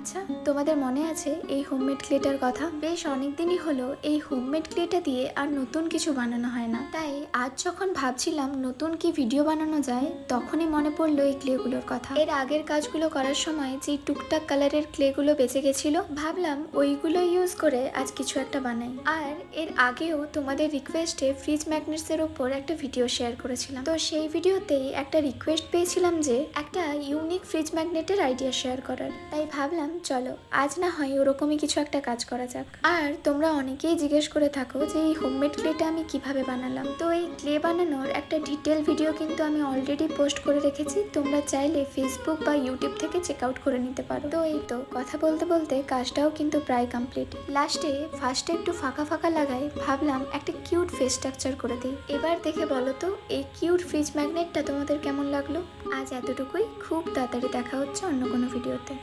আচ্ছা, তোমাদের মনে আছে এই হোমমেড ক্লেটার কথা? বেশ অনেকদিনই হলো এই হোমমেড ক্লেটা দিয়ে আর নতুন কিছু বানানো হয় না। তাই আজ যখন ভাবছিলাম নতুন কি ভিডিও বানানো যায়, তখনই মনে পড়লো এই ক্লেগুলোর কথা। এর আগের কাজগুলো করার সময় যে টুকটাক কালারের ক্লেগুলো বেঁচে গেছিল, ভাবলাম ওইগুলো ইউজ করে আজ কিছু একটা বানাই। আর এর আগেও তোমাদের রিকোয়েস্টে ফ্রিজ ম্যাগনেটসের ওপর একটা ভিডিও শেয়ার করেছিলাম। তো সেই ভিডিওতেই একটা রিকোয়েস্ট পেয়েছিলাম যে একটা ইউনিক ফ্রিজ ম্যাগনেটের আইডিয়া শেয়ার করার। তাই ভাবলাম চলো আজ না হয় ওরকমই কিছু একটা কাজ করা যাক। আর তোমরা অনেকেই জিজ্ঞেস করে থাকো যে এই হোমমেড ক্লেটা আমি কিভাবে বানালাম। তো এই ক্লে বানানোর একটা ডিটেল ভিডিও কিন্তু আমি অলরেডি পোস্ট করে রেখেছি, তোমরা চাইলে ফেসবুক বা ইউটিউব থেকে চেক আউট করে নিতে পারো। তো এই তো কথা বলতে বলতে কাজটাও কিন্তু প্রায় কমপ্লিট। ফার্স্টে একটু ফাঁকা ফাঁকা লাগাই, ভাবলাম একটা কিউট ফেস স্ট্রাকচার করে দিই। এবার দেখে বলো তো এই কিউট ফ্রিজ ম্যাগনেটটা তোমাদের কেমন লাগলো। আজ এতটুকুই, খুব তাড়াতাড়ি দেখা হচ্ছে অন্য কোনো ভিডিওতে।